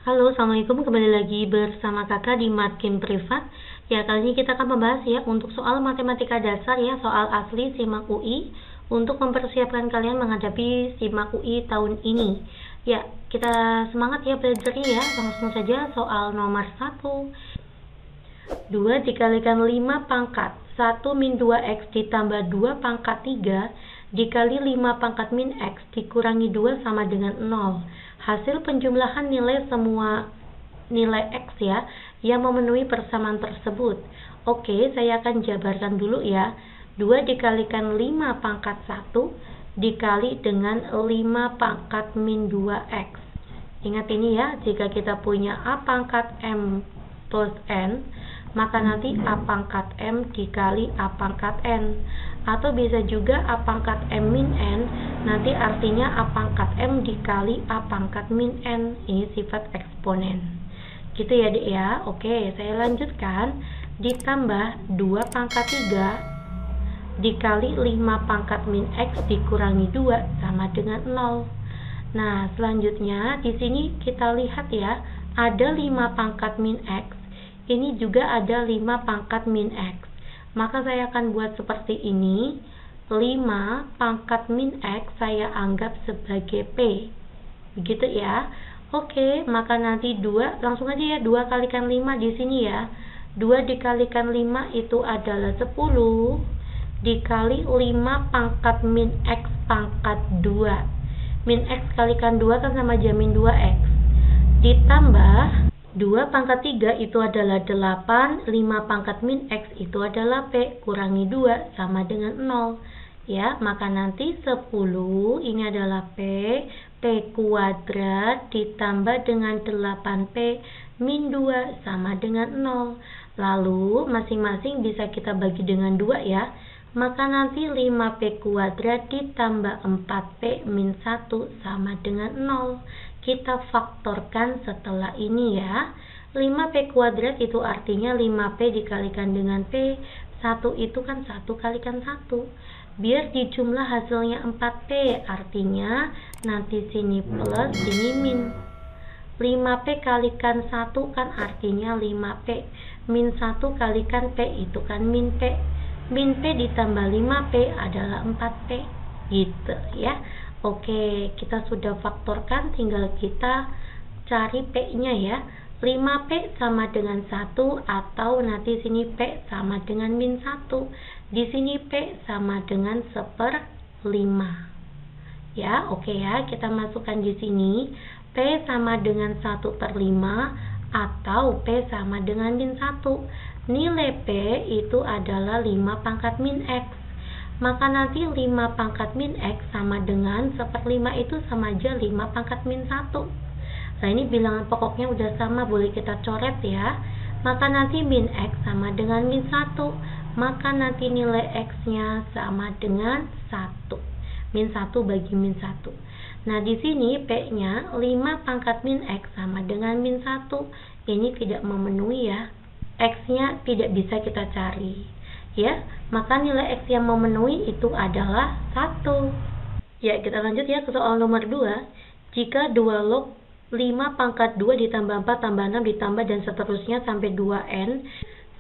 Halo, Assalamualaikum. Kembali lagi bersama kakak di Matkim Privat. Ya, kali ini kita akan membahas ya untuk soal matematika dasar ya, soal asli SIMAK UI untuk mempersiapkan kalian menghadapi SIMAK UI tahun ini. Ya, kita semangat ya belajarnya ya. Langsung saja soal nomor 1. 2 dikalikan 5 pangkat 1 min 2x ditambah 2 pangkat 3 dikali 5 pangkat min x dikurangi 2 sama dengan 0. Hasil penjumlahan nilai semua nilai x ya yang memenuhi persamaan tersebut. Oke, saya akan jabarkan dulu ya. 2 dikalikan 5 pangkat 1 dikali dengan 5 pangkat min 2x. Ingat ini ya, jika kita punya a pangkat m plus n, maka nanti a pangkat m dikali a pangkat n, atau bisa juga a pangkat m min n, nanti artinya a pangkat m dikali a pangkat min n. Ini sifat eksponen gitu ya dek ya. Oke, saya lanjutkan. Ditambah 2 pangkat 3 dikali 5 pangkat min x dikurangi 2 sama dengan 0. Nah, selanjutnya di sini kita lihat ya, ada 5 pangkat min x, ini juga ada 5 pangkat min x. Maka saya akan buat seperti ini. 5 pangkat min x saya anggap sebagai p. Begitu ya. Oke, maka nanti 2, langsung aja ya, 2 kalikan 5 di sini ya. 2 dikalikan 5 itu adalah 10 dikali 5 pangkat min x pangkat 2. Min x kalikan 2 kan sama aja min 2x. Ditambah 2 pangkat 3 itu adalah 8, 5 pangkat min x itu adalah p, kurangi 2 sama dengan 0. Ya, maka nanti 10 ini adalah p kuadrat ditambah dengan 8p min 2 sama dengan 0. Lalu masing-masing bisa kita bagi dengan 2 ya. Maka nanti 5p kuadrat ditambah 4p min 1 sama dengan 0. Kita faktorkan setelah ini ya. 5p kuadrat itu artinya 5p dikalikan dengan p. 1 itu kan 1 kalikan 1. Biar dijumlah hasilnya 4p, artinya nanti sini plus, sini min. 5p kalikan 1 kan artinya 5p. Min 1 kalikan p itu kan min p. Min p ditambah 5p adalah 4p. Gitu ya. Oke, kita sudah faktorkan, tinggal kita cari p-nya ya. 5p sama dengan 1 atau nanti sini p sama dengan min 1. Di sini p sama dengan 1/5. Ya, oke ya, kita masukkan di sini p sama dengan 1/5 atau p sama dengan min 1. Nilai p itu adalah 5 pangkat min x. Maka nanti 5 pangkat min x sama dengan 1/5 itu sama aja 5 pangkat min 1. Nah, ini bilangan pokoknya udah sama, boleh kita coret ya. Maka nanti min x sama dengan min 1. Maka nanti nilai x-nya sama dengan 1. Min 1 bagi min 1. Nah, di sini p-nya 5 pangkat min x sama dengan min 1. Ini tidak memenuhi ya. X-nya tidak bisa kita cari. Ya, maka nilai x yang memenuhi itu adalah 1. Ya, kita lanjut ya ke soal nomor 2. Jika 2 log 5 pangkat 2 ditambah 4 tambah 6 ditambah dan seterusnya sampai 2n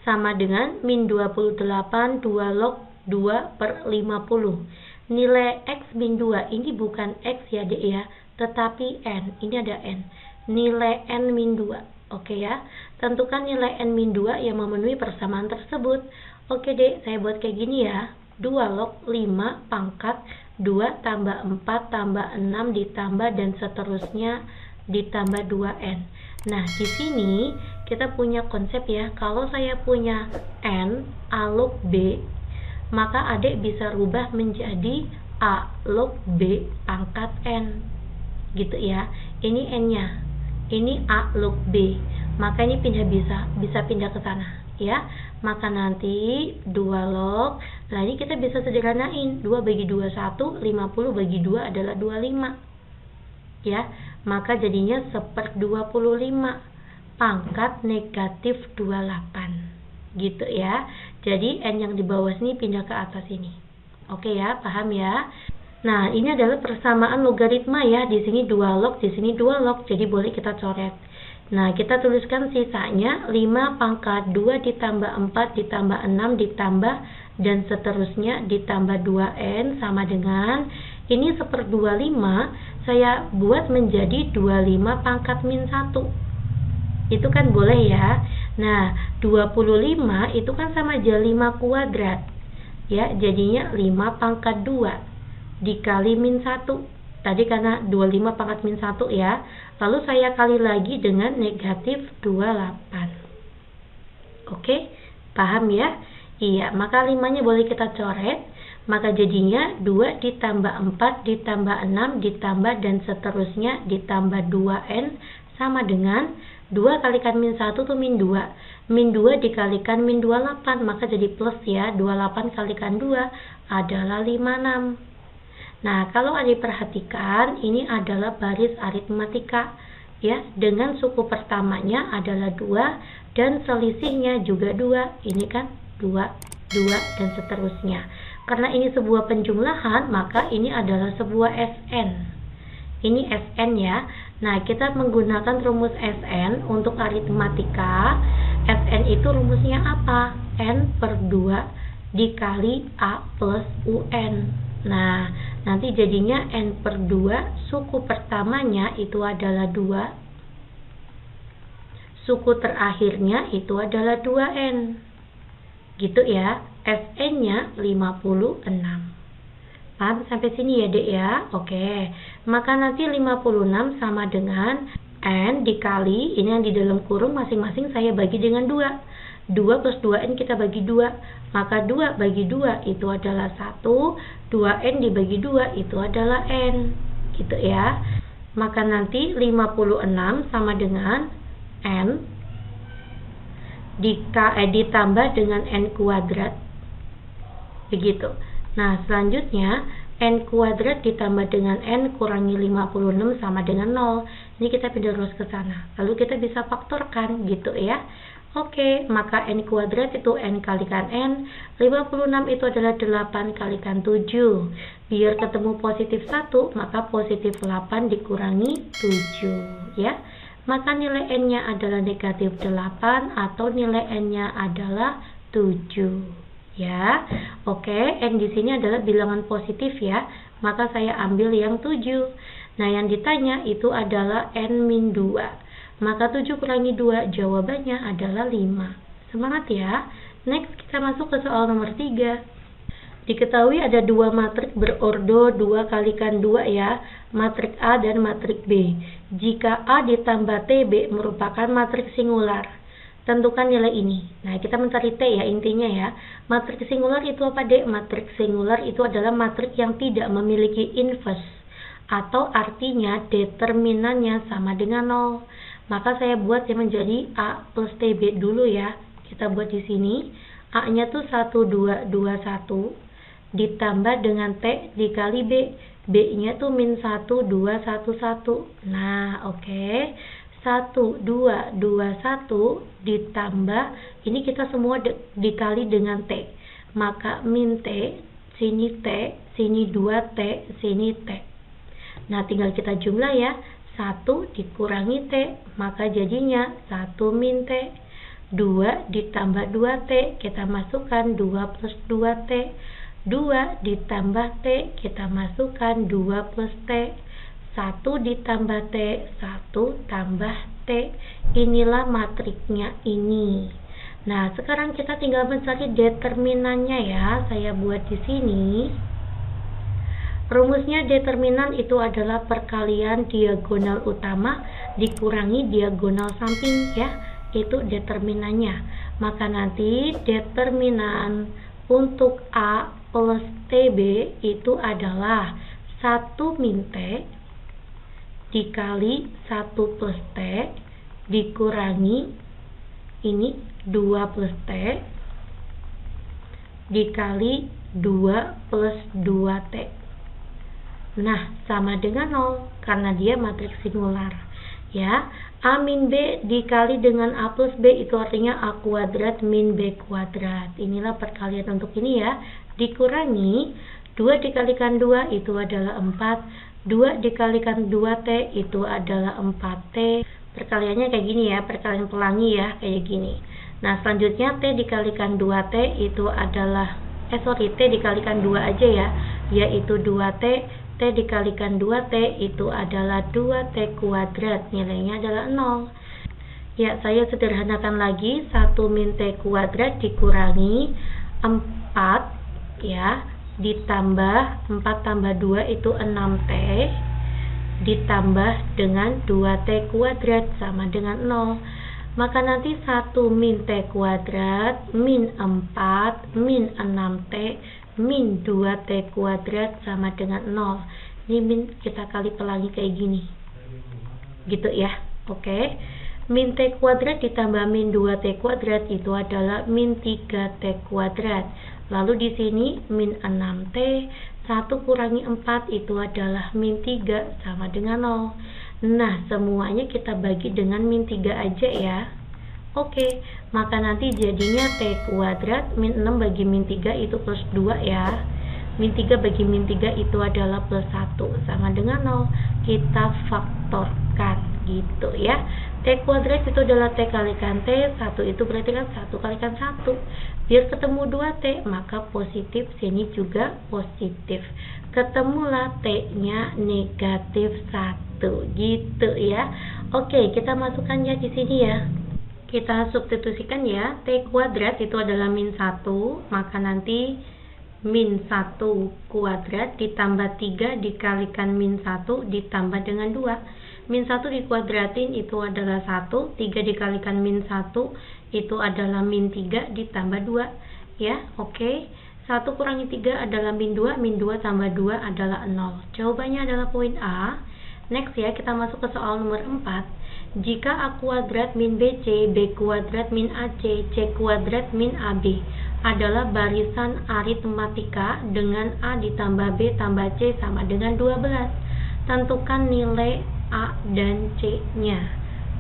sama dengan min 28 2 log 2/50. Nilai x min 2 ini bukan x ya dek ya, tetapi n. Ini ada n. Nilai n min 2. Oke ya, tentukan nilai n min 2 yang memenuhi persamaan tersebut. Oke dek, saya buat kayak gini ya. 2 log 5 pangkat 2 tambah 4 tambah 6 ditambah dan seterusnya ditambah 2n. Nah, di sini kita punya konsep ya. Kalau saya punya n a log b, maka adik bisa rubah menjadi a log b pangkat n. Gitu ya. Ini n-nya. Ini a log b. Maka ini bisa pindah ke sana ya. Maka nanti 2 log. Nah, ini kita bisa sederhanain. 2 bagi 2 1, 50 bagi 2 adalah 25. Ya, maka jadinya 1/25 pangkat negatif 28. Gitu ya. Jadi n yang di bawah sini pindah ke atas ini. Oke ya, paham ya? Nah, ini adalah persamaan logaritma ya. Di sini 2 log, di sini 2 log. Jadi boleh kita coret. Nah, kita tuliskan sisanya 5 pangkat 2 ditambah 4 ditambah 6 ditambah dan seterusnya ditambah 2N sama dengan ini 1/25 saya buat menjadi 25 pangkat min 1. Itu kan boleh ya. Nah, 25 itu kan sama aja 5 kuadrat. Ya, jadinya 5 pangkat 2 dikali min 1. Tadi karena 25 pangkat min 1 ya. Lalu saya kali lagi dengan negatif 28. Oke, paham ya? Iya, maka 5-nya boleh kita coret. Maka jadinya 2 ditambah 4 ditambah 6 ditambah dan seterusnya ditambah 2N sama dengan 2 kalikan min 1 itu min 2. Min 2 dikalikan min 28, maka jadi plus ya. 28 kalikan 2 adalah 56. Nah, kalau adik perhatikan, ini adalah baris aritmatika ya, dengan suku pertamanya adalah 2 dan selisihnya juga 2. Ini kan 2, 2 dan seterusnya. Karena ini sebuah penjumlahan, maka ini adalah sebuah SN. Ini SN ya. Nah, kita menggunakan rumus SN untuk aritmatika. SN itu rumusnya apa? N/2 dikali A plus UN. Nah, nanti jadinya N/2 suku pertamanya itu adalah 2. Suku terakhirnya itu adalah 2N. Gitu ya. SN-nya 56. Paham sampai sini ya, Dek ya? Oke. Maka nanti 56 sama dengan N dikali, ini yang di dalam kurung masing-masing saya bagi dengan 2. 2 plus 2N kita bagi 2. Maka 2 bagi 2 itu adalah 1. 2N dibagi 2 itu adalah N. Gitu ya. Maka nanti 56 sama dengan N ditambah dengan N kuadrat. Begitu. Nah, selanjutnya N kuadrat ditambah dengan N kurangi 56 sama dengan 0. Ini kita pindah terus ke sana. Lalu kita bisa faktorkan gitu ya. Oke, maka N kuadrat itu N kalikan N. 56 itu adalah 8 kalikan 7. Biar ketemu positif 1, maka positif 8 dikurangi 7 ya. Maka nilai N-nya adalah negatif 8 atau nilai N-nya adalah 7. Ya, oke, N di sini adalah bilangan positif ya, maka saya ambil yang 7. Nah, yang ditanya itu adalah N-2. Maka 7 kurangi 2, jawabannya adalah 5. Semangat ya. Next, kita masuk ke soal nomor 3. Diketahui ada 2 matrik berordo 2 kalikan 2 ya, matrik A dan matrik B. Jika A ditambah TB merupakan matrik singular, tentukan nilai ini. Nah, kita mencari T ya intinya ya. Matrik singular itu apa, Dek? Matrik singular itu adalah matrik yang tidak memiliki inverse, atau artinya determinannya sama dengan 0. Maka saya buat yang menjadi A plus TB dulu ya. Kita buat di sini. A-nya tuh 1, 2, 2, 1 ditambah dengan T dikali B. B-nya tuh min 1, 2, 1, 1. Nah, oke. 1, 2, 2, 1 ditambah, ini kita semua dikali dengan T. Maka min T, sini T, sini 2T, sini T. Nah, tinggal kita jumlah ya. 1 dikurangi T, maka jadinya 1 min T. 2 ditambah 2T, kita masukkan 2 plus 2T. 2 ditambah T, kita masukkan 2 plus T. 1 ditambah T, 1 tambah T. Inilah matriknya ini. Nah, sekarang kita tinggal mencari determinannya ya. Saya buat di sini. Rumusnya determinan itu adalah perkalian diagonal utama dikurangi diagonal samping ya. Itu determinannya. Maka nanti determinan untuk A plus TB itu adalah 1 min T dikali 1 plus T dikurangi ini 2 plus T dikali 2 plus 2T. Nah, sama dengan 0 karena dia matriks singular ya. A min B dikali dengan A plus B itu artinya A kuadrat min B kuadrat. Inilah perkalian untuk ini ya. Dikurangi 2 dikalikan 2 itu adalah 4. 2 dikalikan 2T itu adalah 4T. Perkaliannya kayak gini ya, perkalian pelangi ya, kayak gini. Nah, selanjutnya T dikalikan 2T itu adalah T dikalikan 2 aja ya, yaitu 2T. T dikalikan 2T itu adalah 2T kuadrat, nilainya adalah 0. Ya, saya sederhanakan lagi, 1 min T kuadrat dikurangi 4 ya, ditambah 4 tambah 2 itu 6T, ditambah dengan 2T kuadrat sama dengan 0. Maka nanti 1 min T kuadrat min 4 min 6T min 2T kuadrat sama dengan 0. Ini min kita kali pelangi kayak gini. Gitu ya. Oke. Min T kuadrat ditambah min 2T kuadrat itu adalah min 3T kuadrat. Lalu di sini min 6T, 1 kurangi 4 itu adalah min 3 sama dengan 0. Nah, semuanya kita bagi dengan min 3 aja ya. Oke, maka nanti jadinya T kuadrat min 6 bagi min 3 itu plus 2 ya. Min 3 bagi min 3 itu adalah plus 1 sama dengan 0. Kita faktorkan gitu ya. T kuadrat itu adalah T kalikan T, 1 itu berarti kan 1 kalikan 1. Biar ketemu 2T, maka positif, sini juga positif. Ketemulah T-nya negatif 1 gitu ya. Oke, kita masukkan ya di sini ya. Kita substitusikan ya, T kuadrat itu adalah min 1, maka nanti min 1 kuadrat ditambah 3 dikalikan min 1 ditambah dengan 2. Min 1 dikuadratin itu adalah 1, 3 dikalikan min 1 itu adalah min 3 ditambah 2. Ya, oke. 1 kurangi 3 adalah min 2, min 2 tambah 2 adalah 0. Jawabannya adalah poin A. Next ya, kita masuk ke soal nomor 4. Jika A kuadrat min BC, B kuadrat min AC, C kuadrat min AB adalah barisan aritmatika dengan A ditambah B tambah C sama dengan 12. Tentukan nilai A dan C-nya.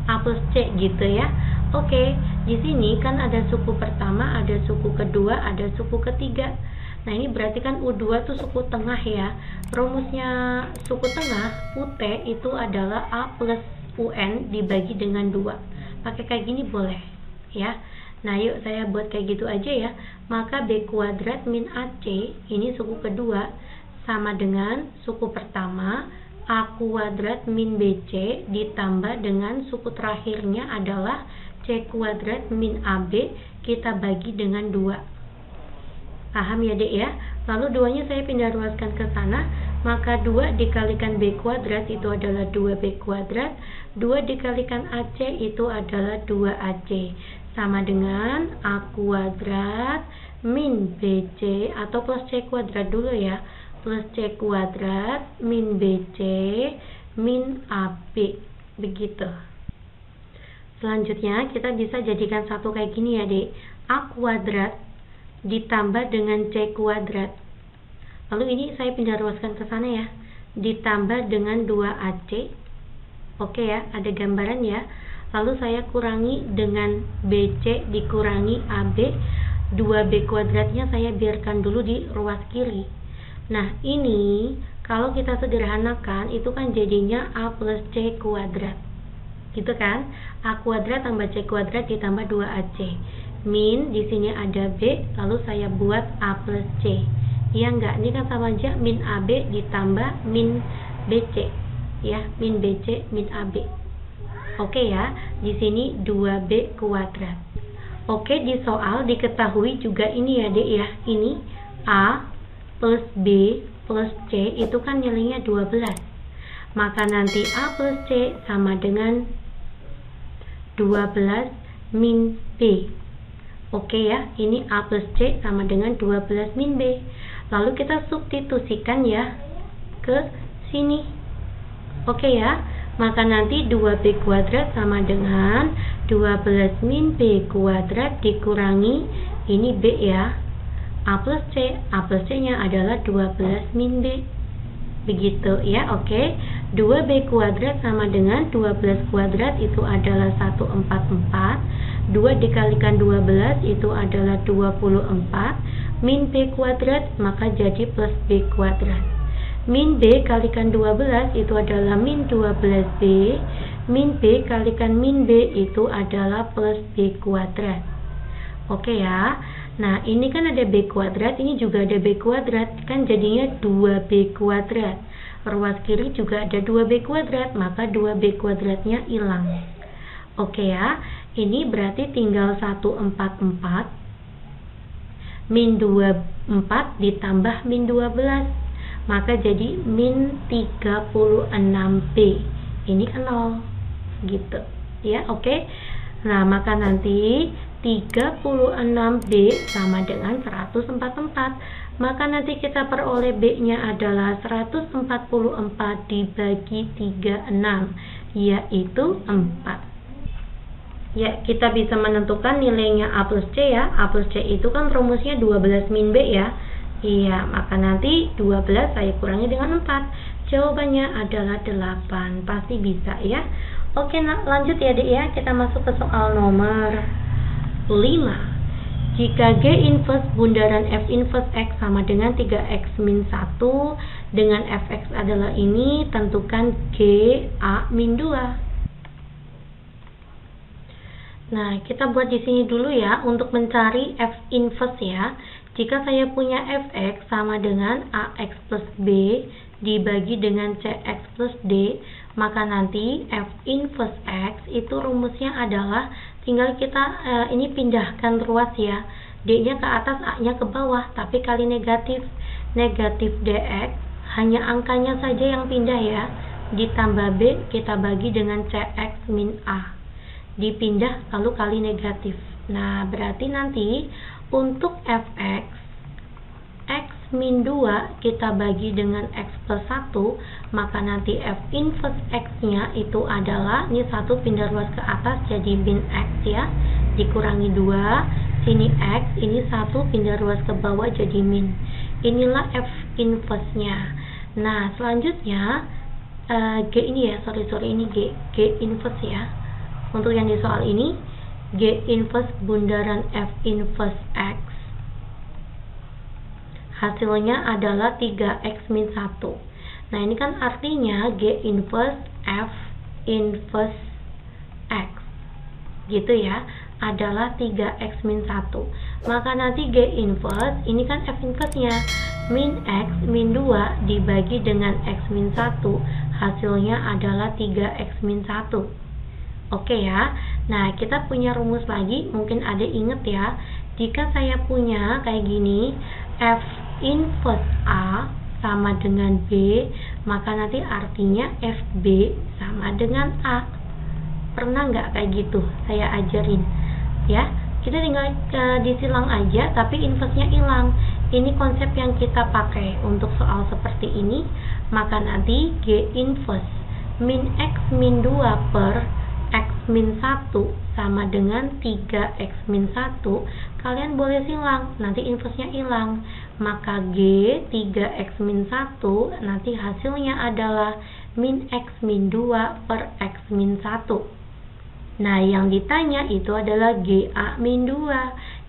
A plus C gitu ya. Oke, di sini kan ada suku pertama, ada suku kedua, ada suku ketiga. Nah, ini berarti kan U2 tuh suku tengah ya. Rumusnya suku tengah, UT itu adalah A plus UN dibagi dengan 2. Pakai kayak gini boleh ya. Nah, yuk saya buat kayak gitu aja ya. Maka B kuadrat min AC, ini suku kedua, sama dengan suku pertama A kuadrat min BC ditambah dengan suku terakhirnya adalah C kuadrat min AB, kita bagi dengan 2. Paham ya dek ya? Lalu 2-nya saya pindah ruaskan ke sana, maka 2 dikalikan B kuadrat itu adalah 2B kuadrat, 2 dikalikan AC itu adalah 2AC, sama dengan A kuadrat min BC atau plus C kuadrat dulu ya, plus C kuadrat min BC min AB, begitu. Selanjutnya kita bisa jadikan satu kayak gini ya dek, A kuadrat ditambah dengan C kuadrat. Lalu ini saya pindah ruaskan ke sana ya, ditambah dengan 2AC. Oke ya, ada gambaran ya. Lalu saya kurangi dengan BC dikurangi AB, 2B kuadratnya saya biarkan dulu di ruas kiri. Nah, ini kalau kita sederhanakan itu kan jadinya A plus C kuadrat. Gitu kan? A kuadrat tambah C kuadrat ditambah 2AC. Min di sini ada B, lalu saya buat A plus C. Ya enggak, ini kan sama aja min AB ditambah min BC. Ya, min BC min AB. Oke ya, di sini 2B kuadrat. Oke, di soal diketahui juga ini ya dek ya. Ini A plus B plus C itu kan nilainya 12. Maka nanti A plus C sama dengan 12 min B. Oke ya, ini A plus C sama dengan 12 min B. Lalu kita substitusikan ya ke sini. Oke ya, maka nanti 2B kuadrat sama dengan 12 min B kuadrat dikurangi ini B ya, A plus C. A plus C nya adalah 12 min B. Begitu ya, oke. 2B kuadrat sama dengan 12 kuadrat itu adalah 144. 2 dikalikan 12 itu adalah 24. Min B kuadrat maka jadi plus B kuadrat. Min B kalikan 12 itu adalah min 12B. Min B kalikan min B itu adalah plus B kuadrat. Oke ya. Nah, ini kan ada B kuadrat, ini juga ada B kuadrat. Kan jadinya 2B kuadrat. Ruas kiri juga ada 2B kuadrat, maka 2B kuadratnya hilang. Oke ya. Ini berarti tinggal 144. Min 24 ditambah min 12. Maka jadi min 36B. Ini 0 gitu ya. Oke. Nah, maka nanti 36B sama dengan 144. Maka nanti kita peroleh B-nya adalah 144 dibagi 36, yaitu 4. Ya, kita bisa menentukan nilainya A plus C ya. A plus C itu kan rumusnya 12 min B ya. Iya, maka nanti 12 saya kurangi dengan 4. Jawabannya adalah 8. Pasti bisa ya. Oke, nah, lanjut ya Dek ya. Kita masuk ke soal nomor 5. Jika G inverse bundaran F inverse X sama dengan 3X min 1 dengan Fx adalah ini, tentukan G A min 2. Nah, kita buat di sini dulu ya untuk mencari F inverse ya. Jika saya punya Fx sama dengan Ax plus B dibagi dengan Cx plus D, maka nanti F inverse X itu rumusnya adalah tinggal kita ini pindahkan ruas ya. D-nya ke atas, A-nya ke bawah, tapi kali negatif. Negatif Dx, hanya angkanya saja yang pindah ya. Ditambah B, kita bagi dengan Cx min A. Dipindah lalu kali negatif. Nah, berarti nanti untuk Fx, X min 2 kita bagi dengan X plus 1, maka nanti F inverse X-nya itu adalah, ini 1 pindah ruas ke atas jadi min X ya, dikurangi 2, sini X, ini 1 pindah ruas ke bawah jadi min. Inilah F inverse-nya. Nah, selanjutnya G ini ya, ini G inverse ya. Untuk yang di soal ini, G inverse bundaran F inverse X hasilnya adalah 3X min 1. Nah, ini kan artinya G inverse F inverse X gitu ya, adalah 3X min 1. Maka nanti G inverse, ini kan F inverse-nya, min X min 2 dibagi dengan X min 1, hasilnya adalah 3X min 1. Oke ya. Nah, kita punya rumus lagi, mungkin ada inget ya. Jika saya punya kayak gini, F inverse A sama dengan B, maka nanti artinya FB sama dengan A. Pernah nggak kayak gitu? Saya ajarin ya. Kita tinggal disilang aja, tapi inverse-nya hilang. Ini konsep yang kita pakai untuk soal seperti ini. Maka nanti G inverse min X min 2 per X min 1 sama dengan 3X min 1, kalian boleh silang, nanti inverse-nya hilang. Maka G 3X min 1 nanti hasilnya adalah min X min 2 per X min 1. Nah, yang ditanya itu adalah GA min 2.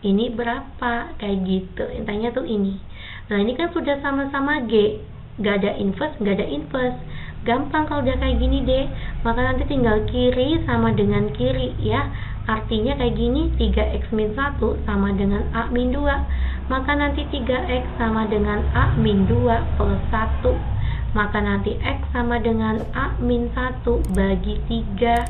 Ini berapa? Kayak gitu. Intinya tuh ini. Nah, ini kan sudah sama-sama G. Gak ada inverse, gak ada inverse. Gampang kalau udah kayak gini deh. Maka nanti tinggal kiri sama dengan kiri ya. Artinya kayak gini, 3X min 1 sama dengan A min 2. Maka nanti 3X sama dengan A min 2 plus 1. Maka nanti X sama dengan A min 1 bagi 3.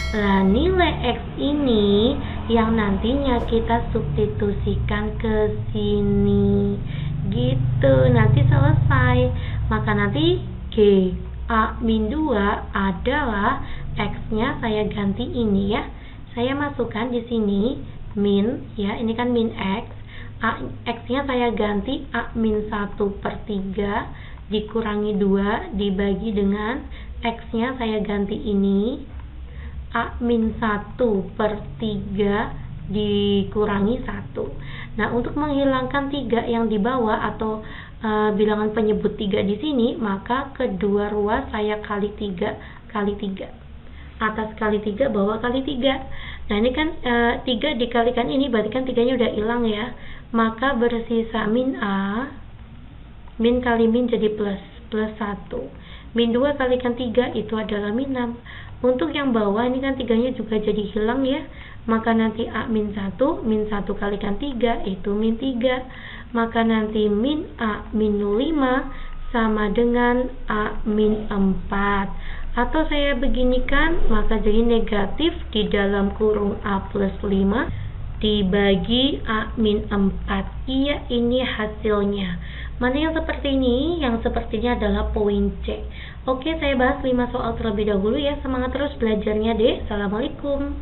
Nah, nilai X ini yang nantinya kita substitusikan ke sini. Gitu, nanti selesai. Maka nanti G A min 2 adalah X-nya saya ganti ini ya. Saya masukkan di sini min ya, ini kan min X. X-nya saya ganti A min 1 per 3 dikurangi 2 dibagi dengan X-nya saya ganti ini A min 1 per 3 dikurangi 1. Nah, untuk menghilangkan 3 yang di bawah atau bilangan penyebut 3 di sini, maka kedua ruas saya kali 3 kali 3. Atas kali 3, bawah kali 3. Nah, ini kan 3 dikalikan ini, berarti kan 3-nya udah hilang ya. Maka bersisa min A, min kali min jadi plus. plus 1. Min 2 kalikan 3 itu adalah min 6. Untuk yang bawah ini kan 3-nya juga jadi hilang ya. Maka nanti A min 1 kalikan 3 itu min 3. Maka nanti min A min 05 sama dengan A min 4. Atau saya beginikan, maka jadi negatif di dalam kurung A plus 5 dibagi A min 4. Iya, ini hasilnya. Mana yang seperti ini? Yang sepertinya adalah poin C. Oke, saya bahas 5 soal terlebih dahulu ya. Semangat terus belajarnya deh. Assalamualaikum.